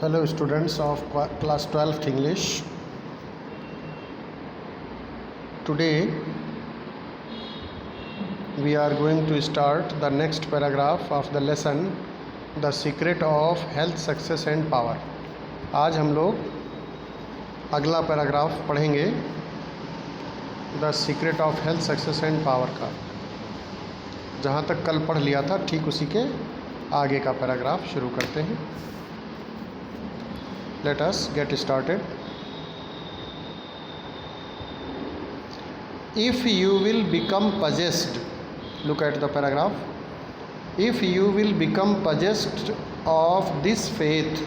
Hello students of class 12th English. Today we are going to start the next paragraph of the lesson, The Secret of Health, Success and Power. आज हम लोग अगला paragraph पढ़ेंगे the secret of health, success and power का। जहाँ तक कल पढ़ लिया था ठीक उसी के आगे का पैराग्राफ शुरू करते हैं। Let us get started. If you will become possessed, look at the paragraph. If you will become possessed of this faith,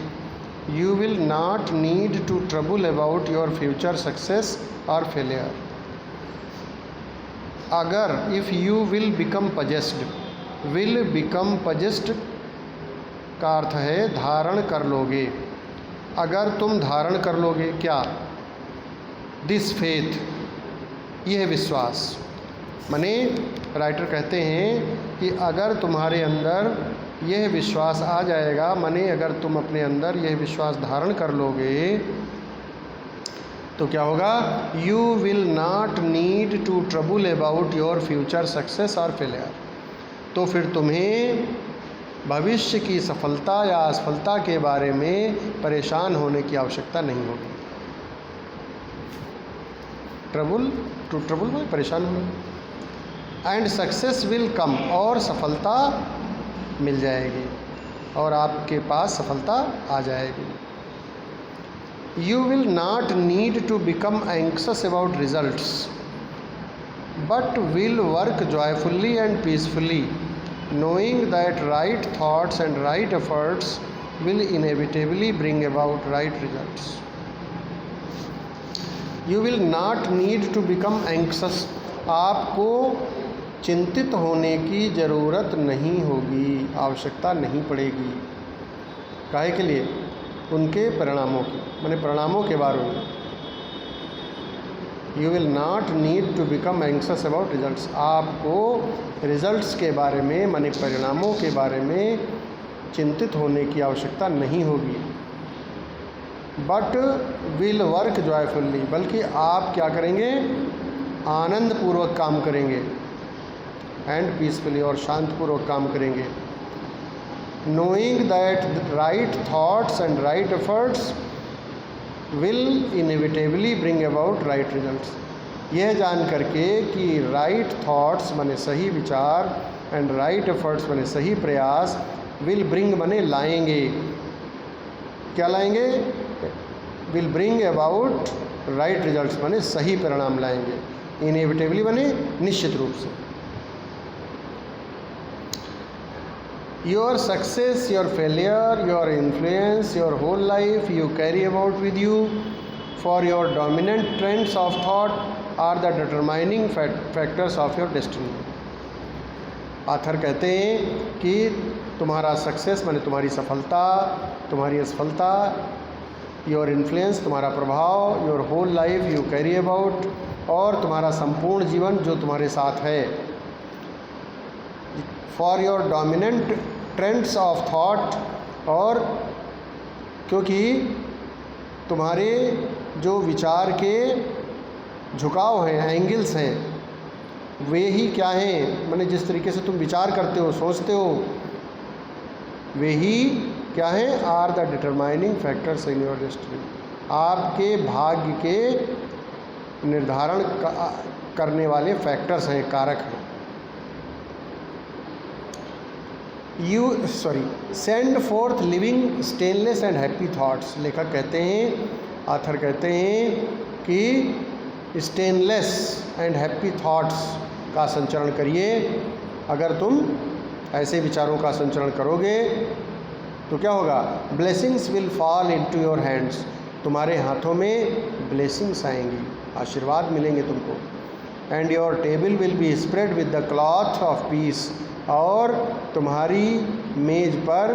you will not need to trouble about your future success or failure. अगर if you will become possessed, will become possessed का अर्थ है धारण कर लोगे। अगर तुम धारण कर लोगे क्या? दिस फेथ, यह विश्वास। माने राइटर कहते हैं कि अगर तुम्हारे अंदर यह विश्वास आ जाएगा, माने अगर तुम अपने अंदर यह विश्वास धारण कर लोगे तो क्या होगा? You will not need to trouble about your future success और फेलियर। तो फिर तुम्हें भविष्य की सफलता या असफलता के बारे में परेशान होने की आवश्यकता नहीं होगी। ट्रबल में परेशान होना। एंड सक्सेस विल कम, और सफलता मिल जाएगी और आपके पास सफलता आ जाएगी। You will not need to become anxious about results but will work joyfully and peacefully, knowing that right thoughts and right efforts will inevitably bring about right results. You will not need to become anxious. आपको चिंतित होने की ज़रूरत नहीं होगी, आवश्यकता नहीं पड़ेगी। काहे के लिए? उनके परिणामों की, माने परिणामों के बारे में। You will not need to become anxious about results. आपको रिजल्ट्स के बारे में, माने परिणामों के बारे में चिंतित होने की आवश्यकता नहीं होगी। बट विल वर्क जॉयफुल्ली, बल्कि आप क्या करेंगे? आनंदपूर्वक काम करेंगे। एंड पीसफुली, और शांतिपूर्वक काम करेंगे। Knowing that right thoughts and right efforts will inevitably bring about right results. यह जान करके कि राइट थॉट्स माने सही विचार एंड राइट एफर्ट्स माने सही प्रयास, विल ब्रिंग माने लाएंगे। क्या लाएंगे? Will bring about right results माने सही परिणाम लाएंगे। इनएविटेबली माने निश्चित रूप से। Your success, your failure, your influence, your whole life you carry about with you, for your dominant trends of thought are the determining factors of your destiny. Author कहते हैं कि तुम्हारा सक्सेस माने तुम्हारी सफलता, तुम्हारी असफलता, योर इन्फ्लुएंस तुम्हारा प्रभाव, your whole life you carry about, और तुम्हारा संपूर्ण जीवन जो तुम्हारे साथ है। For your dominant trends of thought, और क्योंकि तुम्हारे जो विचार के झुकाव हैं, एंगल्स हैं, वे ही क्या हैं? माने जिस तरीके से तुम विचार करते हो, सोचते हो, वे ही क्या हैं? Are the determining factors in your destiny. आपके भाग्य के निर्धारण करने वाले फैक्टर्स हैं, कारक हैं। Send fourth living stainless and happy thoughts. लेखक कहते हैं, आथर कहते हैं कि स्टेनलेस एंड हैप्पी थॉट्स का संचरण करिए। अगर तुम ऐसे विचारों का संचरण करोगे तो क्या होगा? Blessings will fall into your hands. तुम्हारे हाथों में ब्लेसिंग्स आएंगी, आशीर्वाद मिलेंगे तुमको। And your table will be spread with the cloth of peace, और तुम्हारी मेज पर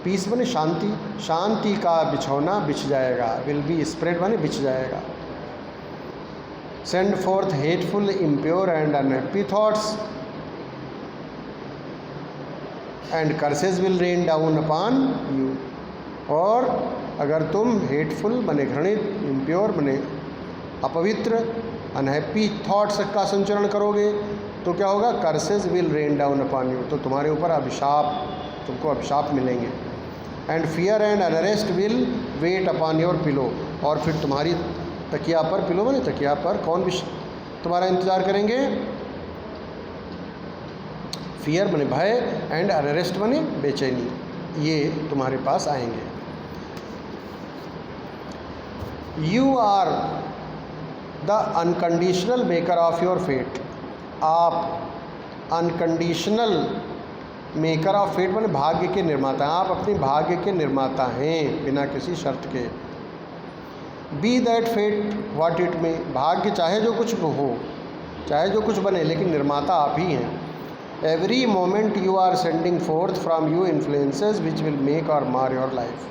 पीस माने शांति, शांति का बिछौना बिछ जाएगा। विल बी स्प्रेड माने बिछ जाएगा। Send fourth hateful, impure and unhappy thoughts, and curses will rain down upon you. और अगर तुम हेटफुल बने घृणित, इम्प्योर बने अपवित्र, अनहैप्पी थॉट्स का संचरण करोगे तो क्या होगा? Curses will rain down upon you, तो तुम्हारे ऊपर अभिशाप, तुमको अभिशाप मिलेंगे। And fear and unrest will weight upon your pillow, और फिर तुम्हारी तकिया पर, पिलो बने तकिया पर कौन भी तुम्हारा इंतज़ार करेंगे? फियर बने भय, एंड अनरेस्ट बने बेचैनी, ये तुम्हारे पास आएंगे। You are the unconditional maker of your fate, आप अनकंडीशनल मेकर ऑफ फेट बने भाग्य के निर्माता हैं, आप अपने भाग्य के निर्माता हैं बिना किसी शर्त के। Be that fate what it may, भाग्य चाहे जो कुछ हो, चाहे जो कुछ बने, लेकिन निर्माता आप ही हैं। Every moment you are sending forth from you influences which will make और मार योर लाइफ,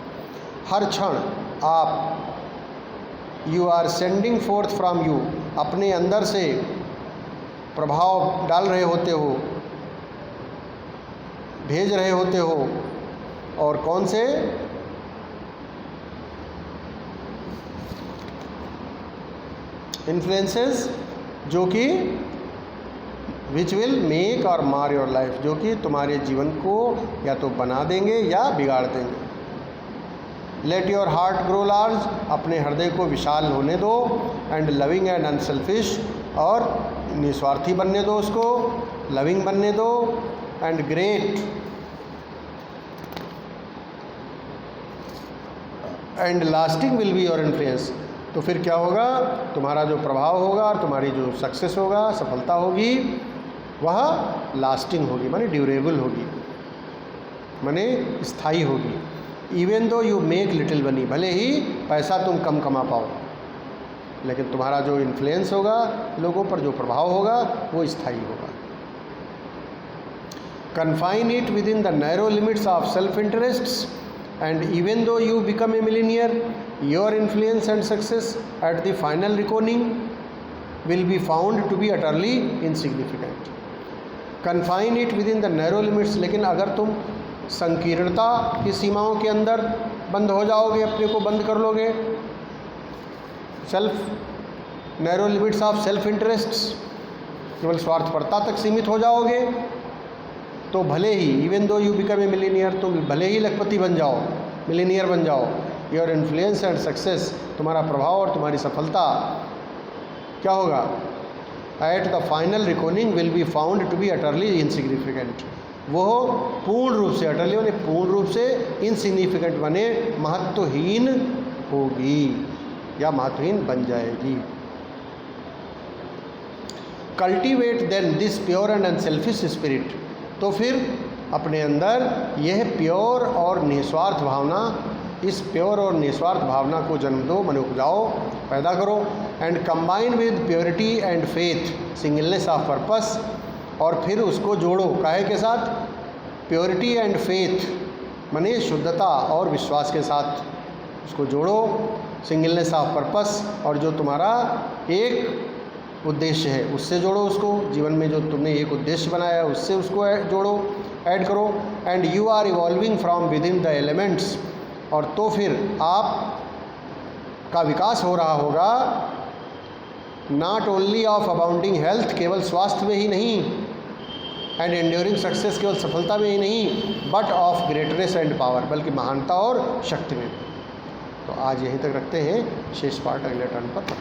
हर क्षण आप you are sending forth from you, अपने अंदर से प्रभाव डाल रहे होते हो, भेज रहे होते हो, और कौन से? इन्फ्लुएंसेस जो कि विच विल मेक और मार योर लाइफ, जो कि तुम्हारे जीवन को या तो बना देंगे या बिगाड़ देंगे। Let your heart grow large, अपने हृदय को विशाल होने दो। एंड लविंग एंड अनसेल्फिश, और निस्वार्थी बनने दो उसको, लविंग बनने दो। And great and lasting will be your influence, तो फिर क्या होगा? तुम्हारा जो प्रभाव होगा और तुम्हारी जो सक्सेस होगा, सफलता होगी, वह लास्टिंग होगी, माने ड्यूरेबल होगी, माने स्थायी होगी। Even though you make little money, भले ही पैसा तुम कम कमा पाओ, लेकिन तुम्हारा जो इन्फ्लुएंस होगा, लोगों पर जो प्रभाव होगा, वो स्थायी होगा। Confine it with in the narrow limits of self interests, and even though you become a millionaire, your influence and success at the final reckoning will be found to be utterly insignificant. Confine it within the narrow limits, लेकिन अगर तुम संकीर्णता की सीमाओं के अंदर बंद हो जाओगे, अपने को बंद कर लोगे, self narrow limits of self interests, केवल स्वार्थपरता तक सीमित हो जाओगे, तो भले ही even though you become a millionaire, तुम भले ही लखपति बन जाओ, मिलीनियर बन जाओ, योर इन्फ्लुएंस एंड सक्सेस, तुम्हारा प्रभाव और तुम्हारी सफलता क्या होगा? At the final recording will be found to be utterly insignificant, वो पूर्ण रूप से, अटरली बने पूर्ण रूप से, इनसिग्निफिकेंट बने महत्वहीन होगी या महत्वहीन बन जाएगी। Cultivate then this pure and unselfish spirit, तो फिर अपने अंदर यह प्योर और निस्वार्थ भावना, इस प्योर और निस्वार्थ भावना को जन्म दो, मन उपजाओ, पैदा करो। And combine with purity and faith, singleness of purpose, और फिर उसको जोड़ो काहे के साथ? प्योरिटी एंड फेथ, माने शुद्धता और विश्वास के साथ उसको जोड़ो। सिंगलनेस ऑफ पर्पस, और जो तुम्हारा एक उद्देश्य है उससे जोड़ो उसको, जीवन में जो तुमने एक उद्देश्य बनाया है उससे उसको जोड़ो, ऐड करो। And you are evolving from within the elements, और तो फिर आप का विकास हो रहा होगा not only of abounding health, केवल स्वास्थ्य में ही नहीं, एंड एंड्योरिंग सक्सेस, केवल सफलता में ही नहीं, but of greatness and power, बल्कि महानता और शक्ति में। तो आज यहीं तक रखते हैं, शेष पार्ट अगले टर्न पर।